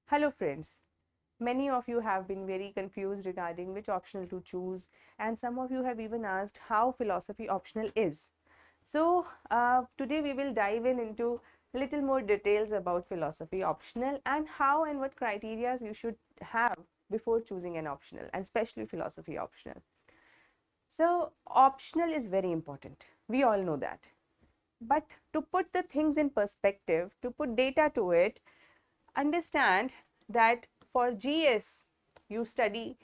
Hello friends, many of you have been very confused regarding which optional to choose, and some of you have even asked how philosophy optional is. Today we will dive into little more details about philosophy optional and how and what criteria you should have before choosing an optional, and especially philosophy optional. So optional is very important. We all know that. But to put the things in perspective, to put data to it, understand that for GS, you study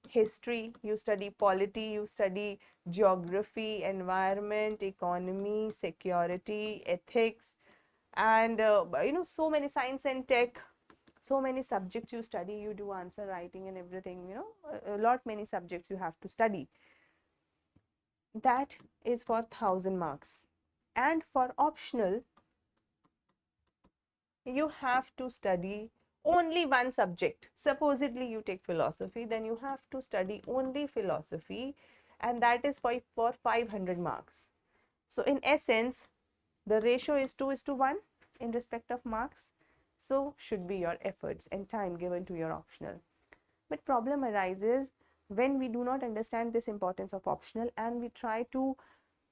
history, you study polity, you study geography, environment, economy, security, ethics, and so many science and tech, so many subjects you study. You do answer writing and everything, a lot many subjects you have to study. That is for 1,000 marks. And for optional, you have to study only one subject. Supposedly you take philosophy, then you have to study only philosophy, and that is for 500 marks. So in essence, the ratio is 2:1 in respect of marks. So should be your efforts and time given to your optional. But problem arises when we do not understand this importance of optional and we try to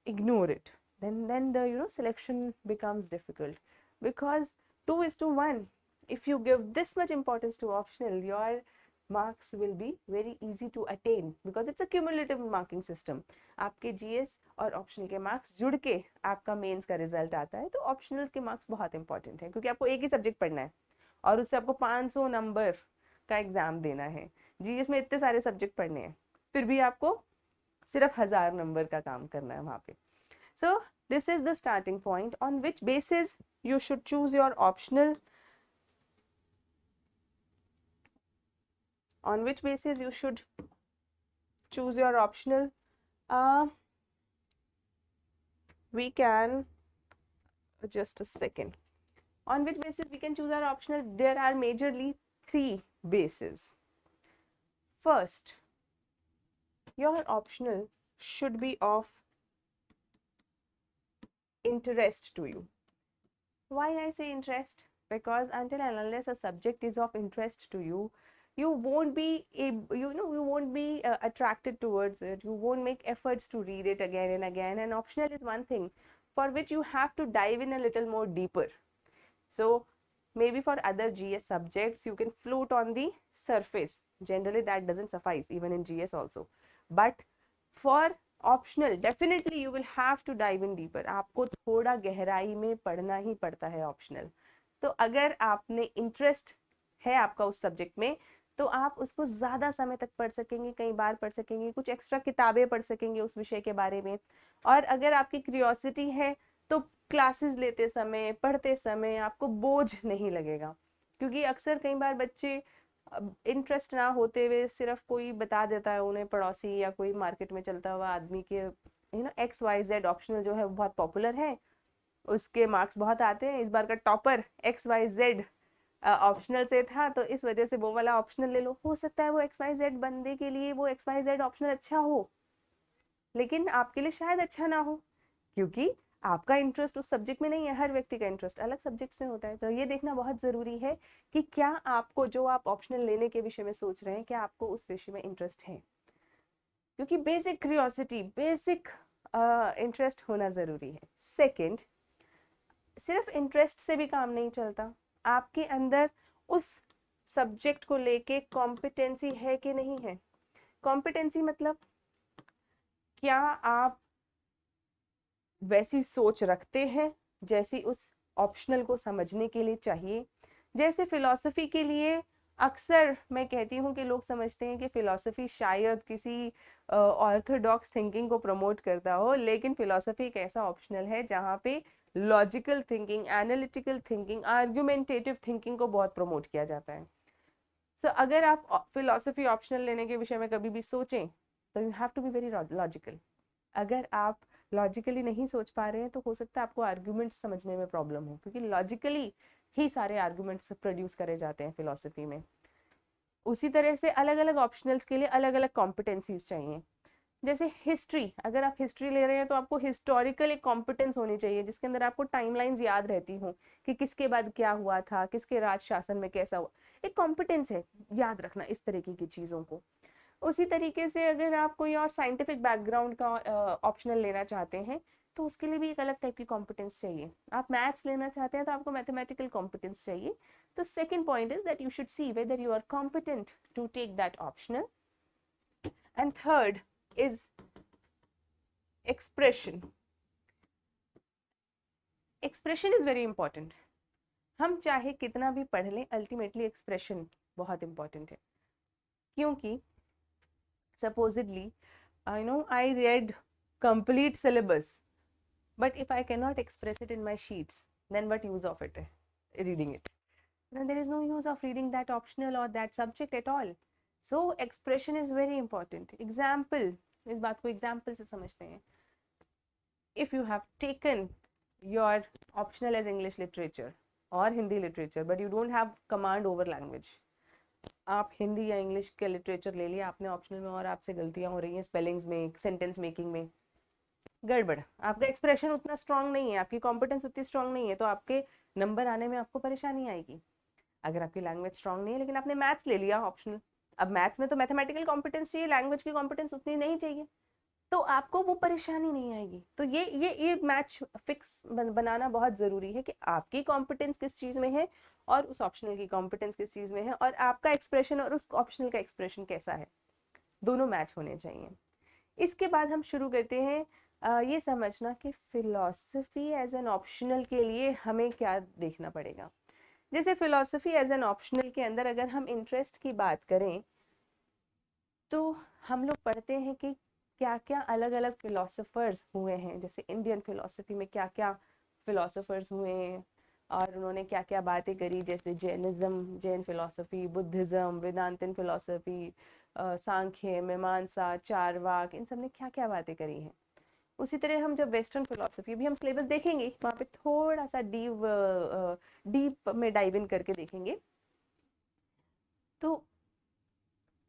ignore it. Then the selection becomes difficult, because 2:1, if you give this much importance to optional, your marks will be very easy to attain, because it's a cumulative marking system. आपके GS और optional के marks जुड़ के आपका mains का result आता है, तो ऑप्शनल के मार्क्स बहुत इंपॉर्टेंट है, क्योंकि आपको एक ही सब्जेक्ट पढ़ना है और उससे आपको 500 नंबर का एग्जाम देना है। जीएस में इतने सारे सब्जेक्ट पढ़ने हैं, फिर भी आपको सिर्फ 1000 नंबर का काम करना है वहाँ पे। So this is the starting point on which basis you should choose your optional. On which basis you should choose your optional? We can, just a second. On which basis we can choose our optional? There are majorly 3 bases. First, your optional should be of interest to you. Why I say interest? Because until and unless a subject is of interest to you, you won't be attracted towards it. You won't make efforts to read it again and again. And optional is one thing for which you have to dive in a little more deeper. So maybe for other GS subjects you can float on the surface. Generally that doesn't suffice, even in GS also. But for optional definitely you will have to dive in deeper. आपको थोड़ा गहराई में पढ़ना ही पड़ता है optional. तो अगर आपने इंटरेस्ट है आपका उस सब्जेक्ट में, तो आप उसको ज़्यादा समय तक पढ़ सकेंगे, कई बार पढ़ सकेंगे, कुछ एक्स्ट्रा किताबें पढ़ सकेंगे उस विषय के बारे में. और अगर आपकी क्यूरियोसिटी है तो क्लासेस लेते समय, पढ़ते समय आपको बोझ नहीं लगेगा. क्योंकि अक्सर कई बार बच्चे इंटरेस्ट ना होते हुए सिर्फ कोई बता देता है उन्हें, पड़ोसी या कोई मार्केट में चलता हुआ आदमी के XYZ ऑप्शनल जो है बहुत पॉपुलर है, उसके मार्क्स बहुत आते हैं, इस बार का टॉपर XYZ ऑप्शनल से था, तो इस वजह से वो वाला ऑप्शनल ले लो. हो सकता है वो XYZ बंदे के लिए वो XYZ ऑप्शनल अच्छा हो, लेकिन आपके लिए शायद अच्छा ना हो, क्योंकि आपका इंटरेस्ट उस सब्जेक्ट में नहीं है. हर व्यक्ति का इंटरेस्ट अलग सब्जेक्ट्स में होता है. तो ये देखना बहुत ज़रूरी है कि क्या आपको, जो आप ऑप्शनल लेने के विषय में सोच रहे हैं, क्या आपको उस विषय में इंटरेस्ट है. क्योंकि बेसिक क्यूरियोसिटी, बेसिक इंटरेस्ट होना ज़रूरी है. सेकंड, सिर्फ इंटरेस्ट से भी काम नहीं चलता. आपके अंदर उस सब्जेक्ट को लेके कॉम्पिटेंसी है कि नहीं है. कॉम्पिटेंसी मतलब क्या आप वैसी सोच रखते हैं जैसी उस ऑप्शनल को समझने के लिए चाहिए. जैसे फिलॉसफी के लिए अक्सर मैं कहती हूँ कि लोग समझते हैं कि फिलॉसफी शायद किसी ऑर्थोडॉक्स थिंकिंग को प्रमोट करता हो, लेकिन फिलॉसफी एक ऐसा ऑप्शनल है जहाँ पे logical thinking, analytical thinking, argumentative thinking को बहुत प्रमोट किया जाता है. सो अगर आप फिलॉसफी ऑप्शनल लेने के विषय में कभी भी सोचें, तो you have to be very logical. अगर आप लॉजिकली नहीं सोच पा रहे हैं तो हो सकता है आपको आर्ग्यूमेंट्स समझने में प्रॉब्लम हो, क्योंकि लॉजिकली ही सारे आर्ग्यूमेंट्स प्रोड्यूस करे जाते हैं फिलॉसफी में. उसी तरह से अलग अलग ऑप्शनल्स के लिए अलग अलग कॉम्पिटेंसीज चाहिए. जैसे हिस्ट्री, अगर आप हिस्ट्री ले रहे हैं तो आपको हिस्टोरिकल एक कॉम्पिटेंस होनी चाहिए जिसके अंदर आपको टाइमलाइंस याद रहती हों कि किसके बाद क्या हुआ था, किसके राज शासन में कैसा हुआ। एक कॉम्पिटेंस है याद रखना इस तरीके की चीज़ों को। उसी तरीके से अगर आप कोई और साइंटिफिक बैकग्राउंड का ऑप्शनल लेना चाहते हैं तो उसके लिए भी एक अलग टाइप की कॉम्पिटेंस चाहिए। आप मैथ्स लेना चाहते हैं तो आपको मैथमेटिकल कॉम्पिटेंस चाहिए। तो second point is that you should see whether you are competent to take that optional. And third is expression. Expression is very important. हम चाहे कितना भी पढ़ लें, अल्टीमेटली एक्सप्रेशन बहुत इंपॉर्टेंट है। क्योंकि supposedly I read complete syllabus, but if I cannot express it in my sheets, then what use of it reading it? Then there is no use of reading that optional or that subject at all. So expression is very important. Example, इस बात को example से समझते हैं। If you have taken your optional as English literature or Hindi literature, but you don't have command over language, आप हिंदी या English के literature ले लिया आपने ऑप्शनल में और आपसे गलतियां हो रही हैं स्पेलिंग्स में, सेंटेंस मेकिंग में, गड़बड़, आपका एक्सप्रेशन उतना स्ट्रांग नहीं है, आपकी कॉम्पिटेंस उतनी स्ट्रांग नहीं है, तो आपके नंबर आने में आपको परेशानी आएगी। अगर आपकी लैंग्वेज स्ट्रांग नहीं है लेकिन आपने मैथ्स ले लिया ऑप्शनल, अब मैथ्स में तो मैथमेटिकल कॉम्पिटेंस चाहिए, लैंग्वेज की कॉम्पिटेंस उतनी नहीं चाहिए, तो आपको वो परेशानी नहीं आएगी। तो ये मैच फिक्स बनाना बहुत ज़रूरी है कि आपकी कॉम्पिटेंस किस चीज़ में है और उस ऑप्शनल की कॉम्पिटेंस किस चीज़ में है, और आपका एक्सप्रेशन और उस ऑप्शनल का एक्सप्रेशन कैसा है, दोनों मैच होने चाहिए। इसके बाद हम शुरू करते हैं ये समझना कि फिलॉसफी एज एन ऑप्शनल के लिए हमें क्या देखना पड़ेगा। जैसे फिलॉसफी एज एन ऑप्शनल के अंदर अगर हम इंटरेस्ट की बात करें तो हम लोग पढ़ते हैं कि क्या क्या अलग अलग फिलोसोफर्स हुए हैं। जैसे इंडियन फिलोसफी में क्या क्या फिलोसोफर्स हुए हैं और उन्होंने क्या क्या बातें करी, जैसे Jainism, Jain philosophy, Buddhism, Vedantan philosophy, Samkhya, Mimamsa, Charvaka, इन सब ने क्या क्या बातें करी हैं। उसी तरह हम जब वेस्टर्न फिलोसफी भी हम सिलेबस देखेंगे वहाँ पे थोड़ा सा डीप में डाइव इन करके देखेंगे। तो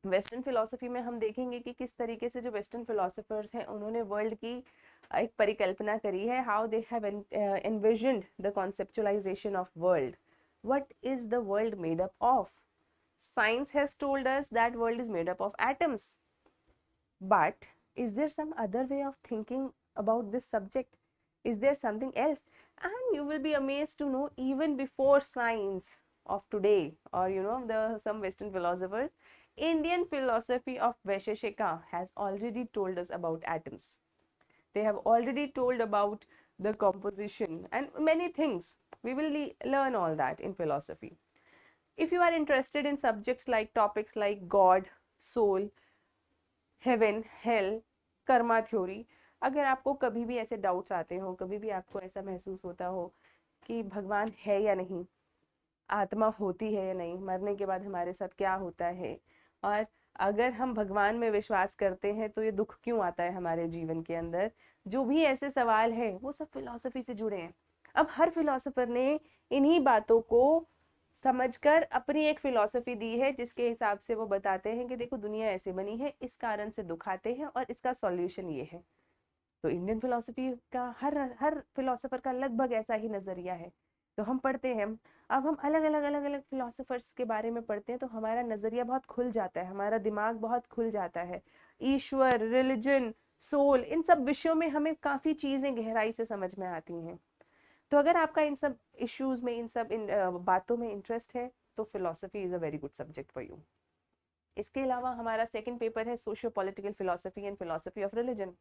वेस्टर्न फिलोसफी में हम देखेंगे कि किस तरीके से जो वेस्टर्न फिलोसफर्स हैं उन्होंने वर्ल्ड की एक परिकल्पना करी है, how they have envisioned the conceptualisation of world, what is the world made up of. Science has told us that world is made up of atoms, but is there some other way of thinking about this subject? Is there something else? And you will be amazed to know even before science of today, or the some Western philosophers, Indian philosophy of Vaisheshika has already told us about atoms. They have already told about the composition and many things. We will learn all that in philosophy. If you are interested in subjects like topics like God, soul, heaven, hell, karma theory, अगर आपको कभी भी ऐसे doubts आते हो, कभी भी आपको ऐसा महसूस होता हो कि भगवान है या नहीं, आत्मा होती है या नहीं, मरने के बाद हमारे साथ क्या होता है, और अगर हम भगवान में विश्वास करते हैं तो ये दुख क्यों आता है हमारे जीवन के अंदर, जो भी ऐसे सवाल है वो सब फिलॉसफी से जुड़े हैं। अब हर फिलॉसफर ने इन्हीं बातों को समझकर अपनी एक फिलॉसफी दी है जिसके हिसाब से वो बताते हैं कि देखो दुनिया ऐसे बनी है, इस कारण से दुख आते हैं और इसका सॉल्यूशन ये है। तो इंडियन फिलॉसफी का हर फिलॉसफर का लगभग ऐसा ही नजरिया है। तो हम पढ़ते हैं, अब हम अलग अलग फिलोसफर्स के बारे में पढ़ते हैं तो हमारा नजरिया बहुत खुल जाता है, हमारा दिमाग बहुत खुल जाता है। ईश्वर, रिलीजन, सोल, इन सब विषयों में हमें काफी चीजें गहराई से समझ में आती हैं। तो अगर आपका इन सब इश्यूज में, इन बातों में इंटरेस्ट है तो philosophy is a very good subject for you. इसके अलावा हमारा सेकंड पेपर है socio political philosophy and philosophy of religion.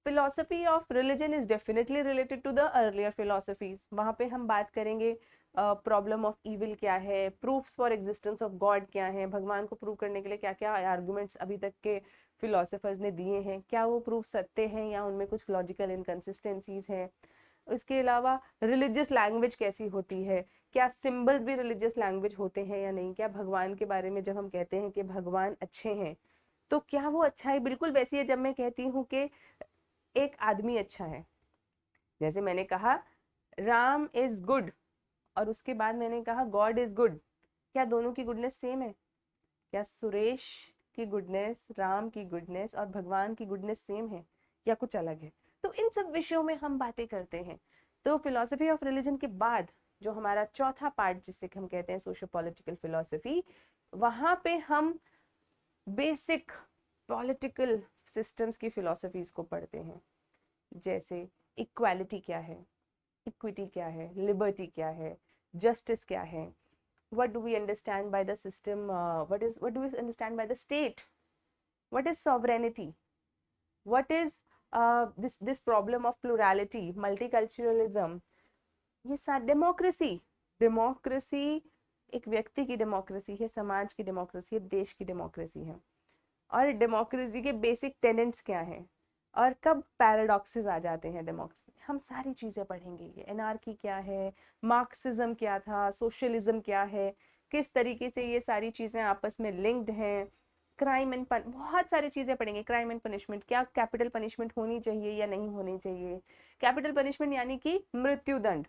Philosophy of religion is definitely related to the earlier philosophies. वहाँ पे हम बात करेंगे प्रॉब्लम ऑफ इविल क्या है, proofs for existence of God क्या है, भगवान को प्रूव करने के लिए क्या क्या आर्गुमेंट्स अभी तक के फिलोसफर्स ने दिए हैं, क्या वो प्रूफ सत्य हैं या उनमें कुछ लॉजिकल इनकन्सिस्टेंसीज हैं। इसके अलावा रिलीजियस लैंग्वेज कैसी होती है, क्या सिंबल्स भी रिलीजियस लैंग्वेज होते हैं या नहीं, क्या भगवान के बारे में जब हम कहते हैं कि भगवान अच्छे हैं तो क्या वो अच्छाई बिल्कुल वैसी है जब मैं कहती हूँ कि एक आदमी अच्छा है। जैसे मैंने कहा राम इज गुड और उसके बाद मैंने कहा गॉड इज गुड, क्या दोनों की गुडनेस सेम है? क्या सुरेश की गुडनेस, राम की गुडनेस और भगवान की गुडनेस सेम है या कुछ अलग है? तो इन सब विषयों में हम बातें करते हैं। तो फिलॉसफी ऑफ रिलीजन के बाद जो हमारा चौथा पार्ट जिसे हम कहते हैं सोशो पॉलिटिकल फिलॉसफी, वहां पे हम बेसिक पॉलिटिकल सिस्टम्स की फिलॉसफीज को पढ़ते हैं, जैसे इक्वालिटी क्या है, इक्विटी क्या है, लिबर्टी क्या है, जस्टिस क्या है, what do we understand by the system, what do we understand by the state, what is sovereignty, what is this problem of plurality, multiculturalism, ये सारा डेमोक्रेसी, डेमोक्रेसी एक व्यक्ति की डेमोक्रेसी है, समाज की डेमोक्रेसी है, देश की डेमोक्रेसी है, और डेमोक्रेसी के बेसिक टेनेंट्स क्या हैं और कब पैराडॉक्सेस आ जाते हैं डेमोक्रेसी, हम सारी चीज़ें पढ़ेंगे। ये एनार्की क्या है, मार्क्सिज्म क्या था, सोशलिज्म क्या है, किस तरीके से ये सारी चीज़ें आपस में लिंक्ड हैं, क्राइम एंड बहुत सारी चीज़ें पढ़ेंगे। क्राइम एंड पनिशमेंट, क्या कैपिटल पनिशमेंट होनी चाहिए या नहीं होनी चाहिए, कैपिटल पनिशमेंट यानी कि मृत्युदंड।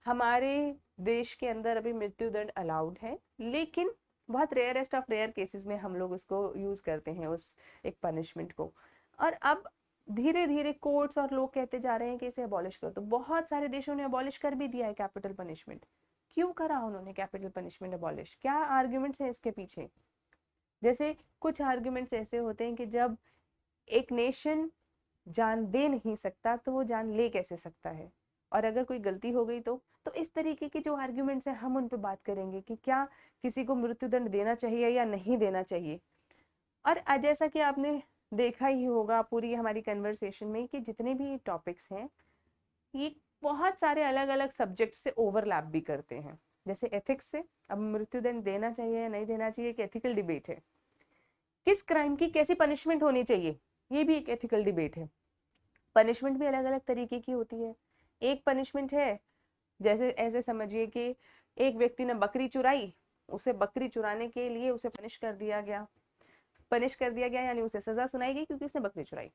हमारे देश के अंदर अभी मृत्युदंड अलाउड है, लेकिन बहुत रेयरेस्ट ऑफ रेयर केसेस में हम लोग उसको यूज करते हैं, उस एक पनिशमेंट को। और अब धीरे धीरे कोर्ट्स और लोग कहते जा रहे हैं कि इसे अबॉलिश करो, तो बहुत सारे देशों ने अबॉलिश कर भी दिया है कैपिटल पनिशमेंट। क्यों करा उन्होंने कैपिटल पनिशमेंट अबॉलिश, क्या आर्ग्यूमेंट्स हैं इसके पीछे? जैसे कुछ आर्ग्यूमेंट्स ऐसे होते हैं कि जब एक नेशन जान दे नहीं सकता तो वो जान ले कैसे सकता है, और अगर कोई गलती हो गई तो इस तरीके के जो आर्ग्यूमेंट्स हैं हम उन पर बात करेंगे कि क्या किसी को मृत्युदंड देना चाहिए या नहीं देना चाहिए। और जैसा कि आपने देखा ही होगा पूरी हमारी कन्वर्सेशन में कि जितने भी टॉपिक्स हैं ये बहुत सारे अलग अलग सब्जेक्ट से ओवरलैप भी करते हैं। जैसे एथिक्स से, अब मृत्युदंड देना चाहिए या नहीं देना चाहिए, एक एथिकल डिबेट है। किस क्राइम की कैसी पनिशमेंट होनी चाहिए, ये भी एक एथिकल डिबेट है। पनिशमेंट भी अलग अलग तरीके की होती है। एक पनिशमेंट है, जैसे ऐसे समझिए कि एक व्यक्ति ने बकरी चुराई, उसे बकरी चुराने के लिए उसे पनिश कर दिया गया, पनिश कर दिया गया यानी उसे सजा सुनाई गई क्योंकि उसने बकरी चुराई।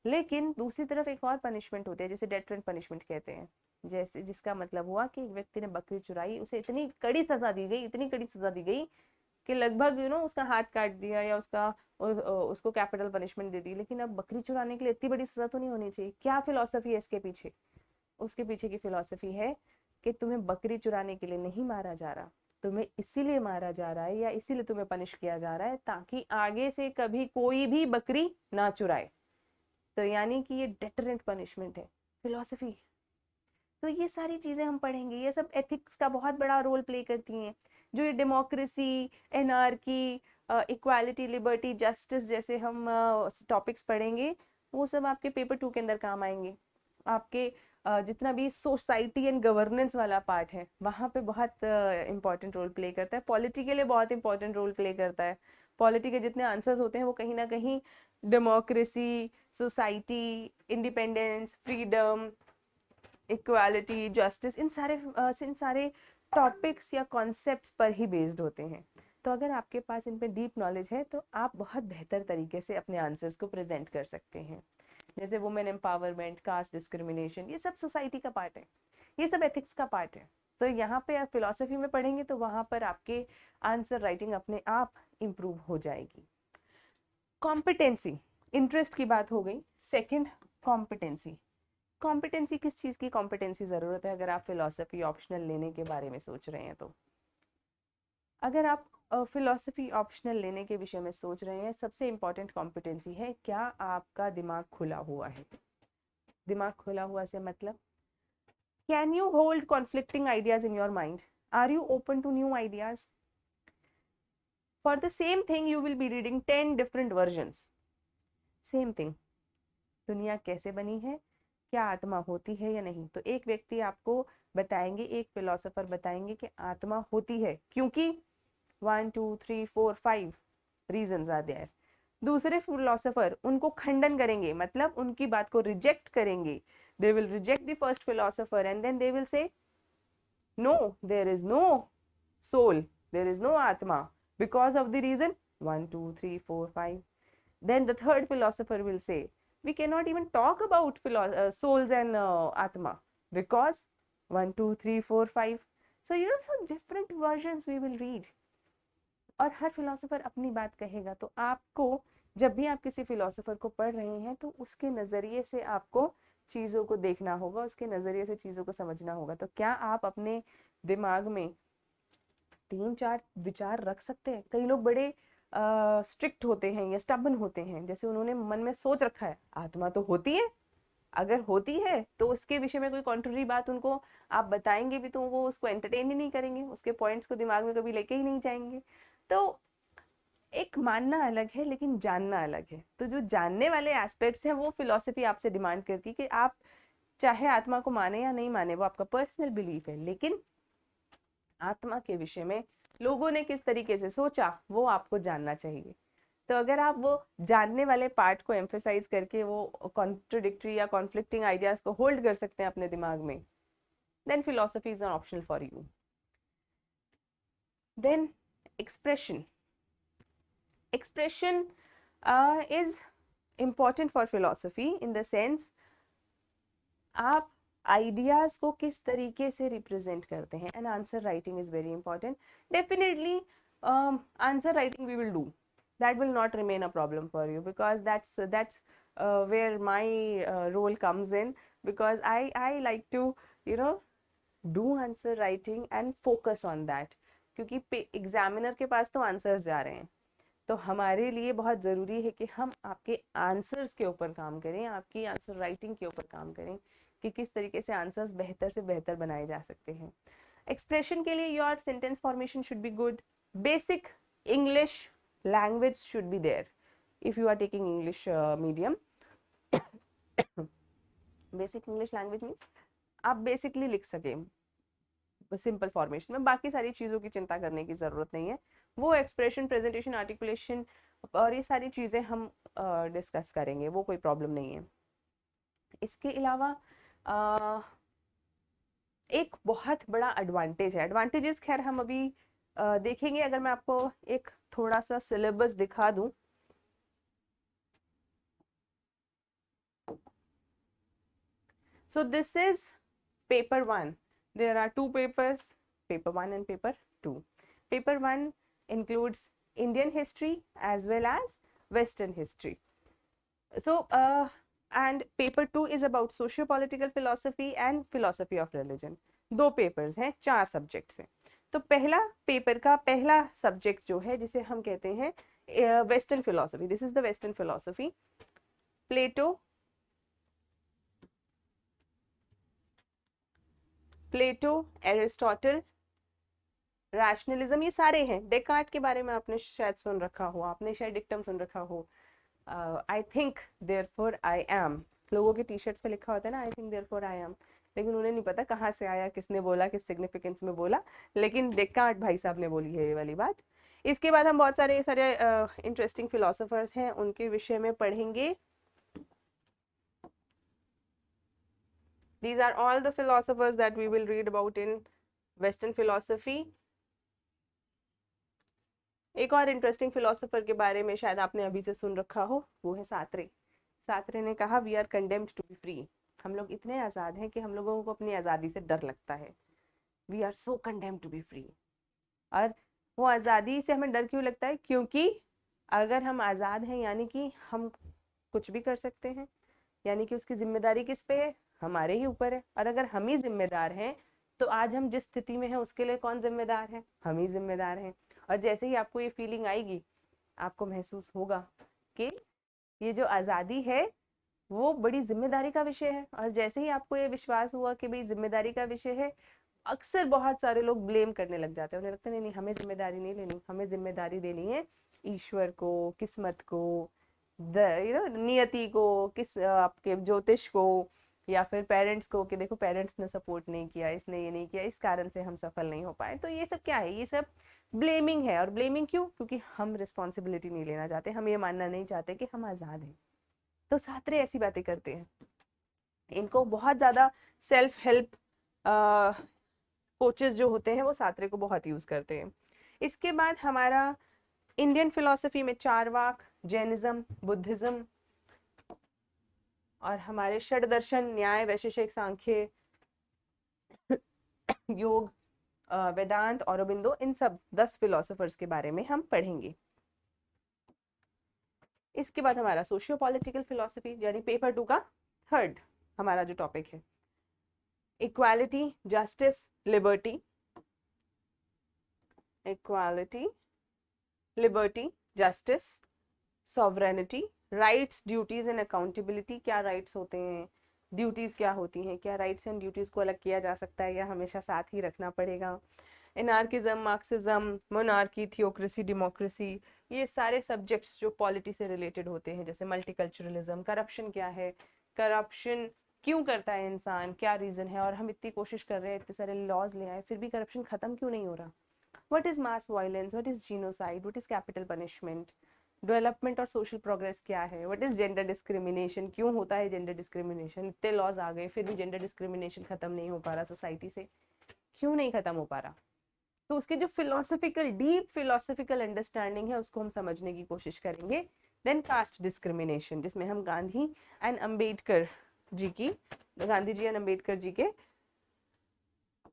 लेकिन दूसरी तरफ एक और पनिशमेंट होती है जिसे डेटरेंट पनिशमेंट कहते हैं, जैसे जिसका मतलब हुआ कि एक व्यक्ति ने बकरी चुराई, उसे इतनी कड़ी सजा दी गई, इतनी कड़ी सजा दी गई कि लगभग उसका हाथ काट दिया या उसको कैपिटल पनिशमेंट दे दी। लेकिन अब बकरी चुराने के लिए इतनी बड़ी सजा तो नहीं होनी चाहिए। क्या फिलॉसफी है इसके पीछे? उसके पीछे की फिलॉसफी है कि तुम्हें बकरी चुराने के लिए नहीं मारा जा रहा, तुम्हें इसीलिए मारा जा रहा है या इसीलिए तुम्हें पनिश किया जा रहा है ताकि आगे से कभी कोई भी बकरी ना चुराए। तो यानी कि ये डेटरेंट पनिशमेंट है फिलॉसफी। तो ये सारी चीजें हम पढ़ेंगे, ये सब एथिक्स का बहुत बड़ा रोल प्ले करती हैं। जो ये democracy, anarchy, equality, liberty, justice जैसे हम टॉपिक्स पढ़ेंगे वो सब आपके पेपर 2 के अंदर काम आएंगे। आपके जितना भी सोसाइटी एंड गवर्नेंस वाला पार्ट है वहाँ पे बहुत इंपॉर्टेंट रोल प्ले करता है। पॉलिटी के लिए बहुत इंपॉर्टेंट रोल प्ले करता है। पॉलिटी के जितने आंसर्स होते हैं वो कहीं ना कहीं democracy, society, independence, freedom, equality, justice, इन सारे टॉपिक्स या कॉन्सेप्ट्स पर ही बेस्ड होते हैं। तो अगर आपके पास इन पे डीप नॉलेज है तो आप बहुत बेहतर तरीके से अपने आंसर्स को प्रेजेंट कर सकते हैं। जैसे वुमेन एम्पावरमेंट, कास्ट डिस्क्रिमिनेशन, ये सब सोसाइटी का पार्ट है, ये सब एथिक्स का पार्ट है। तो यहाँ पे आप फिलॉसफी में पढ़ेंगे तो वहाँ पर आपके आंसर राइटिंग अपने आप इम्प्रूव हो जाएगी। कॉम्पिटेंसी, इंटरेस्ट की बात हो गई। Second, competency. कॉम्पिटेंसी किस चीज़ की कॉम्पिटेंसी ज़रूरत है अगर आप फिलॉसफी ऑप्शनल लेने के बारे में सोच रहे हैं? तो अगर आप फिलॉसफी ऑप्शनल लेने के विषय में सोच रहे हैं, सबसे इम्पॉर्टेंट कॉम्पिटेंसी है क्या आपका दिमाग खुला हुआ है। दिमाग खुला हुआ से मतलब can you hold conflicting ideas in your mind, are you open to new ideas. For the same thing you will be reading 10 different versions, same thing. दुनिया कैसे बनी है, क्या आत्मा होती है या नहीं, तो एक व्यक्ति आपको बताएंगे, एक फिलोसोफर बताएंगे कि आत्मा होती है क्योंकि 1 2 3 4 5 रीजंस आर देयर। दूसरे फिलोसोफर उनको खंडन करेंगे, मतलब उनकी बात को रिजेक्ट करेंगे। They will reject the first philosopher and then they will say no, there is no soul, there is no आत्मा because of the reason 1 2 3 4 5। Then the third philosopher will say, we cannot even talk about souls and Atma because 1 2 3 4 5. So, so different versions we will read. और हर philosopher अपनी बात कहेगा, तो आपको जब भी आप किसी फिलोसोफर को पढ़ रहे हैं तो उसके नज़रिए से आपको चीज़ों को देखना होगा, उसके नज़रिए से चीज़ों को समझना होगा। तो क्या आप अपने दिमाग में 3-4 विचार रख सकते हैं? कई लोग बड़े स्ट्रिक्ट होते हैं या स्टबन होते हैं, जैसे उन्होंने मन में सोच रखा है आत्मा तो होती है, अगर होती है तो उसके विषय में कोई कॉन्ट्ररी बात उनको आप बताएंगे भी तो वो उसको एंटरटेन ही नहीं करेंगे, उसके पॉइंट्स को दिमाग में कभी लेके ही नहीं जाएंगे। तो एक मानना अलग है लेकिन जानना अलग है। तो जो जानने वाले एस्पेक्ट्स हैं वो फिलॉसफी आपसे डिमांड करती है कि आप चाहे आत्मा को माने या नहीं माने, वो आपका पर्सनल बिलीफ है, लेकिन आत्मा के विषय में लोगों ने किस तरीके से सोचा वो आपको जानना चाहिए। तो अगर आप वो जानने वाले पार्ट को एम्फेसाइज करके वो कॉन्ट्रोडिक्टरी या कॉन्फ्लिक्टिंग आइडियाज को होल्ड कर सकते हैं अपने दिमाग में, then philosophy is an option for you. Then expression, expression is important for philosophy in the sense आप आइडियाज को किस तरीके से रिप्रेजेंट करते हैं, and answer writing is very important. Definitely answer writing we will do, that will not remain a problem for you because that's where my role comes in, because I like to you know do answer writing and focus on that, क्योंकि examiner के पास तो answers जा रहे हैं, तो हमारे लिए बहुत ज़रूरी है कि हम आपके आंसर्स के ऊपर काम करें, आपकी आंसर राइटिंग के ऊपर काम करें कि किस तरीके से आंसर्स बेहतर से बेहतर बनाए जा सकते हैं। एक्सप्रेशन के लिए your sentence formation should be good, basic English language should be there if you are taking English medium. Basic English language means आप बेसिकली लिख सकें सिंपल फॉर्मेशन में, बाकी सारी चीज़ों की चिंता करने की ज़रूरत नहीं है। वो एक्सप्रेशन, प्रेजेंटेशन, आर्टिकुलेशन और ये सारी चीज़ें हम डिस्कस करेंगे, वो कोई प्रॉब्लम नहीं है। इसके अलावा एक बहुत बड़ा एडवांटेज है, एडवांटेजेस खैर हम अभी देखेंगे। अगर मैं आपको एक थोड़ा सा सिलेबस दिखा दूं, so this is paper 1. There are two papers, paper 1 and paper 2. Paper 1 includes Indian history as well as Western history. So and paper 2 is about socio-political philosophy and philosophy of religion. दो papers हैं, 4 subjects हैं। तो पहला paper का पहला subject जो है जिसे हम कहते हैं western philosophy, this is the western philosophy. Plato, Aristotle, rationalism, ये सारे हैं। डेकार्ट के बारे में आपने शायद सुन रखा हो, आपने शायद डिक्टम सुन रखा हो, I think therefore I am, लोगों के टी शर्ट्स पे लिखा होता है ना, I think therefore I am, लेकिन उन्हें नहीं पता कहाँ से आया, किसने बोला, किस सिग्निफिकेंस में बोला, लेकिन डेकार्ट भाई साहब ने बोली है ये वाली बात। इसके बाद हम बहुत सारे इंटरेस्टिंग फिलोसोफर्स हैं उनके विषय में पढ़ेंगे। These are all the philosophers that we will read about in Western philosophy. एक और इंटरेस्टिंग फिलोसोफर के बारे में शायद आपने अभी से सुन रखा हो, वो है सात्रे। सात्रे ने कहा we are condemned to be free, हम लोग इतने आज़ाद हैं कि हम लोगों को अपनी आज़ादी से डर लगता है। We are so condemned to be free. और वो आज़ादी से हमें डर क्यों लगता है? क्योंकि अगर हम आज़ाद हैं यानी कि हम कुछ भी कर सकते हैं, यानी कि उसकी जिम्मेदारी किस पे है? हमारे ही ऊपर है। और अगर हम ही जिम्मेदार हैं तो आज हम जिस स्थिति में हैं उसके लिए कौन जिम्मेदार है? हम ही जिम्मेदार हैं। और जैसे ही आपको ये फीलिंग आएगी, आपको महसूस होगा कि ये जो आज़ादी है वो बड़ी जिम्मेदारी का विषय है। और जैसे ही आपको ये विश्वास हुआ कि भाई जिम्मेदारी का विषय है, अक्सर बहुत सारे लोग ब्लेम करने लग जाते हैं। उन्हें लगता है नहीं, हमें जिम्मेदारी नहीं लेनी, हमें जिम्मेदारी देनी है ईश्वर को, किस्मत को, नियति को, किस आपके ज्योतिष को, या फिर पेरेंट्स को, कि देखो पेरेंट्स ने सपोर्ट नहीं किया, इसने ये नहीं किया, इस कारण से हम सफल नहीं हो पाए। तो ये सब क्या है? ये सब ब्लेमिंग है। और ब्लेमिंग क्यों? क्योंकि हम रिस्पॉन्सिबिलिटी नहीं लेना चाहते, हम ये मानना नहीं चाहते कि हम आज़ाद हैं। तो सात्रे ऐसी बातें करते हैं। इनको बहुत ज़्यादा सेल्फ हेल्प कोचेस जो होते हैं वो सात्रे को बहुत यूज़ करते हैं। इसके बाद हमारा इंडियन फिलोसफी में चारवाक, जैनिज्म, बुद्धिज्म और हमारे षड दर्शन, न्याय, वैशेषिक, सांख्य, योग वेदांत, औरोबिंदो, इन सब 10 फिलोसोफर्स के बारे में हम पढ़ेंगे। इसके बाद हमारा सोशियो पॉलिटिकल फिलोसफी यानी पेपर 2 का थर्ड हमारा जो टॉपिक है, equality, justice, liberty, equality, liberty, justice, sovereignty, rights, duties and accountability. क्या राइट्स होते हैं, ड्यूटीज क्या होती हैं, क्या राइट्स एंड ड्यूटीज को अलग किया जा सकता है या हमेशा साथ ही रखना पड़ेगा। Anarchism, Marxism, monarchy, theocracy, democracy, ये सारे सब्जेक्ट्स जो पॉलिटी से रिलेटेड होते हैं, जैसे मल्टीकल्चरलिज्म, करप्शन क्या है, करप्शन क्यों करता है इंसान, क्या रीजन है, और हम इतनी कोशिश कर रहे हैं, इतने सारे लॉज ले आए, फिर भी करप्शन खत्म क्यों नहीं हो रहा। What is mass violence, what is genocide, what is capital punishment, development और सोशल प्रोग्रेस क्या है, व्हाट इज जेंडर डिस्क्रिमिनेशन, क्यों होता है जेंडर डिस्क्रिमिनेशन, इतने लॉज आ गए फिर भी जेंडर डिस्क्रिमिनेशन खत्म नहीं हो पा रहा सोसाइटी से, क्यों नहीं खत्म हो पा रहा। तो उसके जो फिलोसफिकल, डीप फिलोसफिकल अंडरस्टैंडिंग है उसको हम समझने की कोशिश करेंगे। देन कास्ट डिस्क्रिमिनेशन, जिसमें हम गांधी एंड अम्बेडकर जी की, गांधी जी एंड अम्बेडकर जी के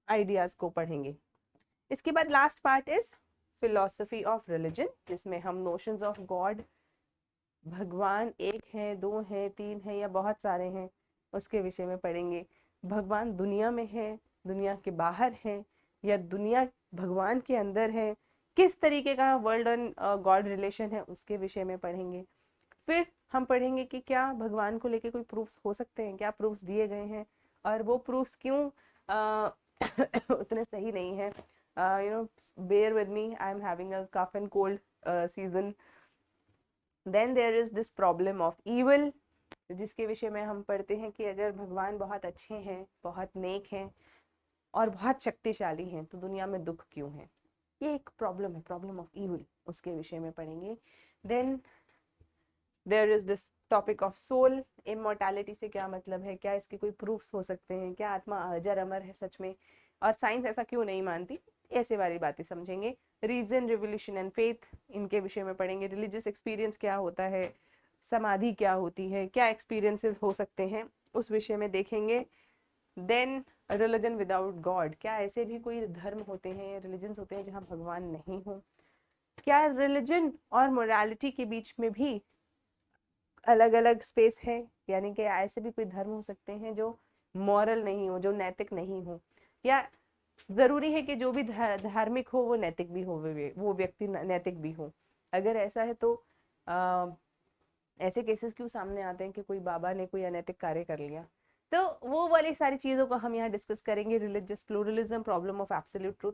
आइडियाज को पढ़ेंगे। इसके बाद last part is philosophy of religion, जिसमें हम नोशंस ऑफ गॉड, भगवान एक है, दो है, तीन है या बहुत सारे हैं, उसके विषय में पढ़ेंगे। भगवान दुनिया में है, दुनिया के बाहर है, या दुनिया भगवान के अंदर है, किस तरीके का वर्ल्ड एंड गॉड रिलेशन है, उसके विषय में पढ़ेंगे। फिर हम पढ़ेंगे कि क्या भगवान को लेके कोई प्रूफ्स हो सकते हैं, क्या प्रूफ्स दिए गए हैं, और वो प्रूफ्स क्यों उतने सही नहीं है। bear with me, I am having a cough and cold season. Then there is this problem of evil, जिसके विषय में हम पढ़ते हैं कि अगर भगवान बहुत अच्छे हैं, बहुत नेक हैं और बहुत शक्तिशाली हैं, तो दुनिया में दुख क्यों है। ये एक प्रॉब्लम है, प्रॉब्लम ऑफ इविल, उसके विषय में पढ़ेंगे। Then there is this topic of soul, immortality से क्या मतलब है, क्या इसके कोई प्रूफ्स हो सकते हैं, क्या आत्मा अजर अमर है सच में, और साइंस ऐसा क्यों नहीं मानती, ऐसे वाली बातें समझेंगे। रीजन, रिवोल्यूशन एंड फेथ, इनके विषय में पढ़ेंगे। रिलीजियस एक्सपीरियंस क्या होता है, समाधि क्या होती है, क्या एक्सपीरियंसेस हो सकते हैं, उस विषय में देखेंगे। देन रिलीजन विदाउट गॉड, क्या ऐसे भी कोई धर्म होते हैं, रिलीजन्स होते हैं जहाँ भगवान नहीं हो। क्या रिलीजन और मोरालिटी के बीच में भी अलग अलग स्पेस है, यानी कि ऐसे भी कोई धर्म हो सकते हैं जो मॉरल नहीं हो, जो नैतिक नहीं हो, या जरूरी है कि जो भी धार्मिक हो वो नैतिक भी हो, वो व्यक्ति नैतिक भी हो। अगर ऐसा है तो ऐसे केसेस क्यों सामने आते हैं कि कोई बाबा ने कोई अनैतिक कार्य कर लिया। तो वो वाली सारी चीजों को हम यहाँ डिस्कस करेंगे। Religious pluralism, problem of absolute truth,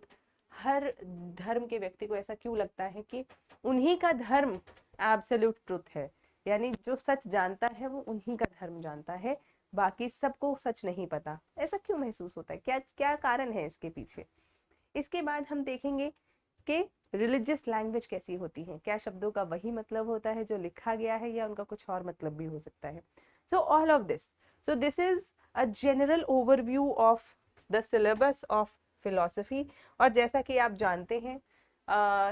हर धर्म के व्यक्ति को ऐसा क्यों लगता है कि उन्हीं का धर्म एब्सोल्यूट ट्रूथ है, यानी जो सच जानता है वो उन्हीं का धर्म जानता है, बाकी सबको सच नहीं पता। ऐसा क्यों महसूस होता है, क्या क्या कारण है इसके पीछे। इसके बाद हम देखेंगे कि रिलीजियस लैंग्वेज कैसी होती है, क्या शब्दों का वही मतलब होता है जो लिखा गया है या उनका कुछ और मतलब भी हो सकता है। So all of this, so this is a general overview of the syllabus of philosophy. और जैसा कि आप जानते हैं,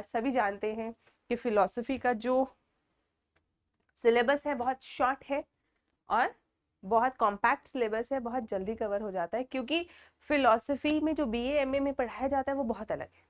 सभी जानते हैं कि फिलोसफी का जो सिलेबस है बहुत शॉर्ट है और बहुत कॉम्पैक्ट सिलेबस है, बहुत जल्दी कवर हो जाता है, क्योंकि फिलोसफी में जो बीए एमए में पढ़ाया जाता है वो बहुत अलग है,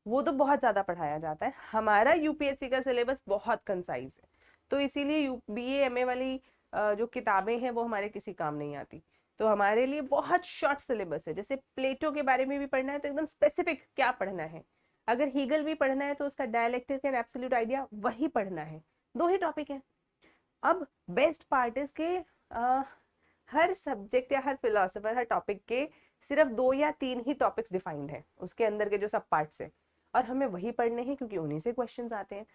वो तो बहुत ज़्यादा पढ़ाया जाता है। हमारा यूपीएससी का सिलेबस बहुत कंसाइज है, तो इसीलिए बीए एमए वाली जो किताबें हैं वो हमारे किसी काम नहीं आती। तो हमारे लिए बहुत शॉर्ट सिलेबस है। जैसे प्लेटो के बारे में भी पढ़ना है तो एकदम स्पेसिफिक क्या पढ़ना है, अगर हीगल भी पढ़ना है तो उसका डायलेक्टिक एंड एब्सोल्यूट आइडिया वही पढ़ना है, दो ही टॉपिक है। अब बेस्ट पार्ट इज के हर सब्जेक्ट या हर फिलोसफर, हर टॉपिक के सिर्फ 2 या 3 ही टॉपिक्स डिफाइंड है, उसके अंदर के जो सब पार्ट्स हैं, और हमें वही पढ़ने हैं क्योंकि उन्हीं से क्वेश्चंस आते हैं।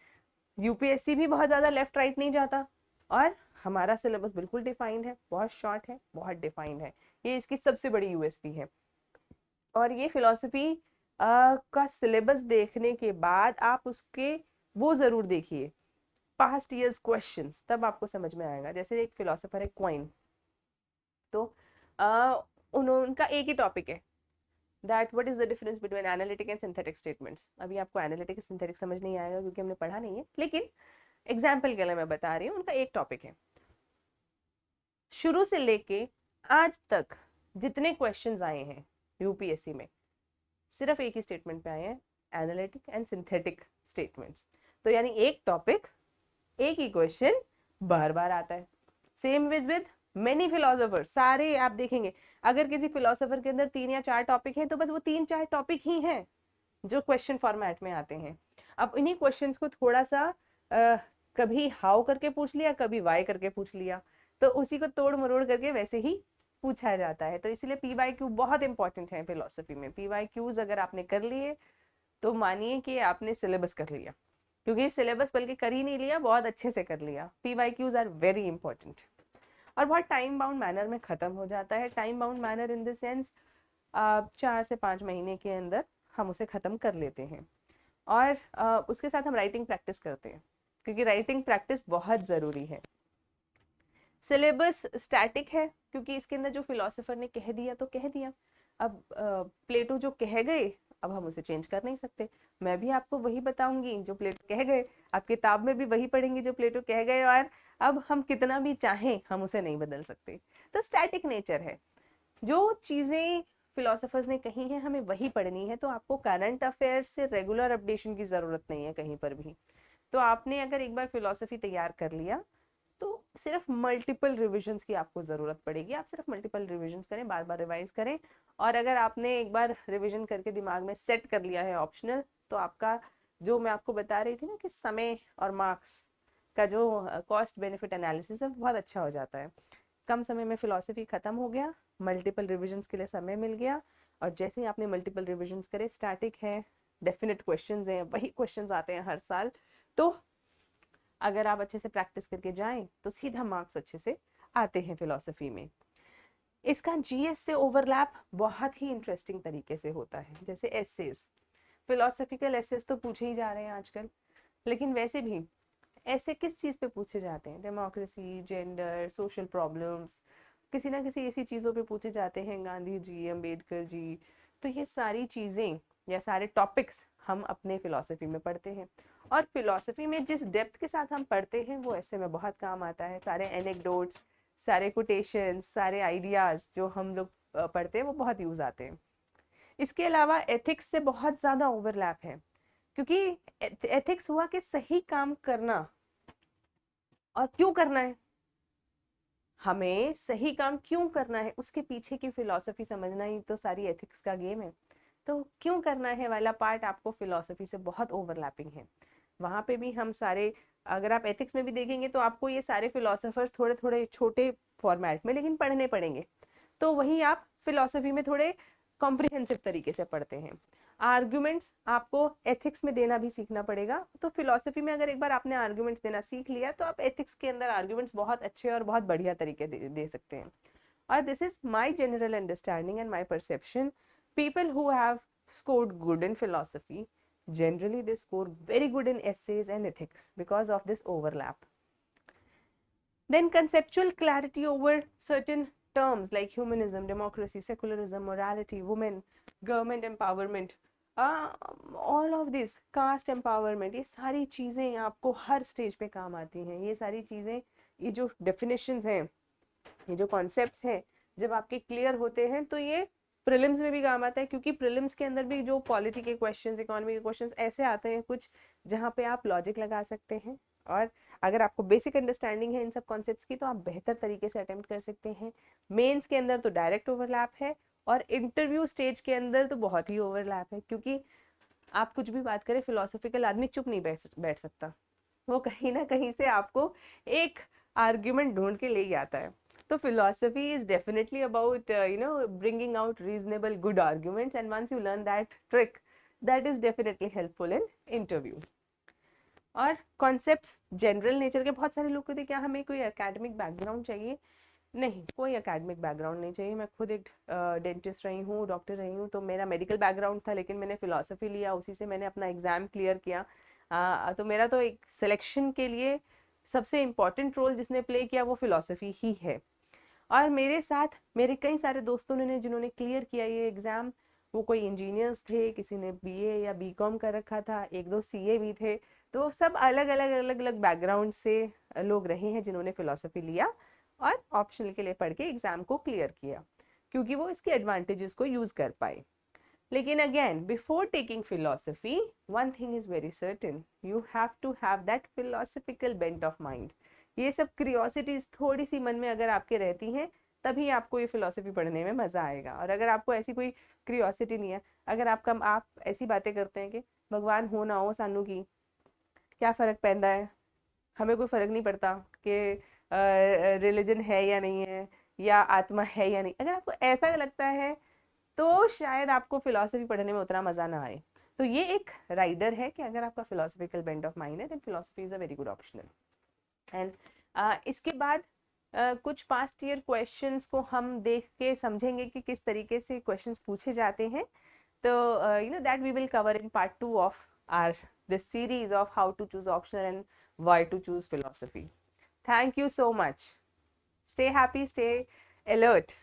यूपीएससी भी बहुत ज़्यादा लेफ्ट राइट नहीं जाता, और हमारा सिलेबस बिल्कुल डिफाइंड है, बहुत शॉर्ट है, बहुत डिफाइंड है। ये इसकी सबसे बड़ी यूएसपी है। और ये फिलॉसफी का सिलेबस देखने के बाद आप उसके वो ज़रूर देखिए पास्ट ईयर्स क्वेश्चंस, तब आपको समझ में आएगा। जैसे एक फिलोसोफर है क्वाइन, तो उनका एक ही टॉपिक है, that what is the difference between analytic and synthetic statements. अभी आपको एनालिटिक सिंथेटिक समझ नहीं आएगा क्योंकि हमने पढ़ा नहीं है, लेकिन एग्जाम्पल के लिए मैं बता रही हूँ, उनका एक टॉपिक है। शुरू से लेके आज तक जितने क्वेश्चंस आए हैं यूपीएससी में, सिर्फ एक ही स्टेटमेंट पे आए हैं, एनालिटिक एंड सिंथेटिक स्टेटमेंट्स। तो यानी एक टॉपिक, एक ही क्वेश्चन बार बार आता है। सेम विद मेनी फिलोसोफर्स, सारे आप देखेंगे अगर किसी फिलोसोफर के अंदर 3 या 4 टॉपिक हैं तो बस वो 3-4 टॉपिक ही हैं जो क्वेश्चन फॉर्मेट में आते हैं। अब इन्हीं क्वेश्चंस को थोड़ा सा कभी हाउ करके पूछ लिया, कभी वाई करके पूछ लिया, तो उसी को तोड़ मरोड़ करके वैसे ही पूछा जाता है। तो इसीलिए PYQ बहुत इंपॉर्टेंट है फिलोसफी में। PYQs अगर आपने कर लिए तो मानिए कि आपने सिलेबस कर लिया, क्योंकि सिलेबस बल्कि कर ही नहीं लिया, बहुत अच्छे से कर लिया। PYQs आर वेरी इंपॉर्टेंट और बहुत टाइम बाउंड मैनर में खत्म हो जाता है। Time bound manner in the sense 4 से 5 महीने के अंदर हम उसे ख़त्म कर लेते हैं। और उसके साथ हम राइटिंग प्रैक्टिस करते हैं, क्योंकि राइटिंग प्रैक्टिस बहुत ज़रूरी है। सिलेबस स्टैटिक है क्योंकि इसके अंदर जो फिलोसोफर ने कह दिया तो कह दिया। अब प्लेटो जो कह गए अब हम उसे चेंज कर नहीं सकते। मैं भी आपको वही बताऊंगी जो प्लेटो कह गए, आप किताब में भी वही पढ़ेंगे जो प्लेटो कह गए, और अब हम कितना भी चाहें हम उसे नहीं बदल सकते। तो स्टैटिक नेचर है। जो चीज़ें फिलोसोफर्स ने कही हैं हमें वही पढ़नी है। तो आपको करंट अफेयर्स से रेगुलर अपडेशन की ज़रूरत नहीं है कहीं पर भी। तो आपने अगर एक बार फिलोसफी तैयार कर लिया तो सिर्फ मल्टीपल रिविजन्स की आपको ज़रूरत पड़ेगी। आप सिर्फ मल्टीपल रिविजन्स करें, बार बार रिवाइज करें। और अगर आपने एक बार रिविजन करके दिमाग में सेट कर लिया है ऑप्शनल, तो आपका जो मैं आपको बता रही थी ना कि समय और मार्क्स का जो कॉस्ट बेनिफिट एनालिसिस है बहुत अच्छा हो जाता है। कम समय में फिलोसफी खत्म हो गया, मल्टीपल रिविजन्स के लिए समय मिल गया, और जैसे ही आपने मल्टीपल रिविजन्स करे, स्टैटिक है, डेफिनेट क्वेश्चंस हैं, वही क्वेश्चंस आते हैं हर साल, तो अगर आप अच्छे से प्रैक्टिस करके जाएं तो सीधा मार्क्स अच्छे से आते हैं फिलोसफी में। इसका GS से ओवरलैप बहुत ही इंटरेस्टिंग तरीके से होता है। जैसे एसेज, फिलोसफिकल एसेज तो पूछे ही जा रहे हैं आजकल, लेकिन वैसे भी ऐसे किस चीज़ पे पूछे जाते हैं? डेमोक्रेसी, जेंडर, सोशल प्रॉब्लम्स, किसी ना किसी ऐसी चीज़ों पे पूछे जाते हैं, गांधी जी, अंबेडकर जी। तो ये सारी चीज़ें या सारे टॉपिक्स हम अपने फिलोसफी में पढ़ते हैं, और फिलोसफी में जिस डेप्थ के साथ हम पढ़ते हैं वो ऐसे में बहुत काम आता है। सारे एनेक्डोट्स, सारे कोटेशंस, सारे आइडियाज़ जो हम लोग पढ़ते हैं वो बहुत यूज़ आते हैं। इसके अलावा एथिक्स से बहुत ज़्यादा ओवरलैप है, क्योंकि एथिक्स हुआ कि सही काम करना, और क्यों करना है, हमें सही काम क्यों करना है उसके पीछे की फिलॉसफी समझना ही तो सारी एथिक्स का गेम है। तो क्यों करना है वाला पार्ट आपको फिलॉसफी से बहुत ओवरलैपिंग है। वहाँ पे भी हम सारे, अगर आप एथिक्स में भी देखेंगे तो आपको ये सारे फिलोसोफर्स थोड़े थोड़े छोटे फॉर्मेट में लेकिन पढ़ने पड़ेंगे, तो वही आप फिलोसफी में थोड़े कॉम्प्रिहेंसिव तरीके से पढ़ते हैं। आर्ग्यूमेंट्स आपको एथिक्स में देना भी सीखना पड़ेगा। तो फिलोसफी में अगर एक बार आपने आर्ग्यूमेंट्स देना सीख लिया तो आप एथिक्स के अंदर आर्ग्यूमेंट्स बहुत अच्छे और बहुत बढ़िया तरीके दे सकते हैं। और this is my general understanding and my perception. People who have scored good in philosophy, generally they score very good in essays and ethics because of this overlap. Then conceptual clarity over certain terms like humanism, democracy, secularism, morality, women, government empowerment, all of this, caste empowerment, ये सारी चीज़ें आपको हर stage पे काम आती हैं। ये सारी चीज़ें, ये जो definitions हैं, ये जो कॉन्सेप्ट्स हैं, जब आपके क्लियर होते हैं तो ये प्रीलिम्स में भी काम आता है, क्योंकि प्रीलिम्स के अंदर भी जो पॉलिटी के क्वेश्चंस, इकोनॉमी के क्वेश्चंस ऐसे आते हैं कुछ जहाँ पे आप लॉजिक लगा सकते हैं, और अगर आपको बेसिक अंडरस्टैंडिंग है इन सब कॉन्सेप्ट्स की तो आप बेहतर तरीके से अटेम्प्ट कर सकते हैं। मेंस के अंदर तो डायरेक्ट ओवरलैप है, और इंटरव्यू स्टेज के अंदर तो बहुत ही ओवरलैप है, क्योंकि आप कुछ भी बात करें, फिलोसफिकल आदमी चुप नहीं बैठ सकता, वो कहीं ना कहीं से आपको एक आर्ग्यूमेंट ढूंढ के ले ही आता है। तो philosophy is definitely about bringing out reasonable good arguments, and once you learn that trick, that is definitely helpful in interview. और कॉन्सेप्ट्स जनरल नेचर के, बहुत सारे लोग कहते हैं क्या हमें कोई एकेडमिक बैकग्राउंड चाहिए? नहीं, कोई एकेडमिक बैकग्राउंड नहीं चाहिए। मैं खुद एक डेंटिस्ट रही हूँ, डॉक्टर रही हूँ, तो मेरा मेडिकल बैकग्राउंड था, लेकिन मैंने फिलोसफी लिया, उसी से मैंने अपना एग्ज़ाम क्लियर किया। तो मेरा तो एक सिलेक्शन के लिए सबसे इम्पॉर्टेंट रोल जिसने प्ले किया वो फिलोसफी ही है। और मेरे साथ मेरे कई सारे दोस्तों ने जिन्होंने क्लियर किया ये एग्ज़ाम, वो कोई इंजीनियर्स थे, किसी ने BA या BCom कर रखा था, एक दो CA भी थे। तो सब अलग अलग अलग अलग बैकग्राउंड से लोग रहे हैं जिन्होंने फिलोसफी लिया और ऑप्शनल के लिए पढ़ के एग्ज़ाम को क्लियर किया, क्योंकि वो इसके एडवांटेजेस को यूज़ कर पाए। लेकिन again before taking philosophy one thing is very certain, you have to have that philosophical bent of mind. ये सब क्रियोसिटीज थोड़ी सी मन में अगर आपके रहती हैं तभी आपको ये फिलोसफी पढ़ने में मजा आएगा। और अगर आपको ऐसी कोई क्रियोसिटी नहीं है, अगर आप ऐसी बातें करते हैं कि भगवान हो ना हो सानू की क्या फर्क पैंदा है, हमें कोई फर्क नहीं पड़ता कि रिलीजन है या नहीं है, या आत्मा है या नहीं, अगर आपको ऐसा लगता है तो शायद आपको फिलोसफी पढ़ने में उतना मजा ना आए। तो ये एक राइडर है कि अगर आपका फिलोसफिकल बेंट ऑफ माइंड है then philosophy is a very good optional. And इसके बाद कुछ पास्ट ईयर क्वेश्चंस को हम देख के समझेंगे कि किस तरीके से क्वेश्चंस पूछे जाते हैं। तो you know that we will cover in part 2 of our this series of how to choose optional and why to choose philosophy. Thank you so much. Stay happy, stay alert.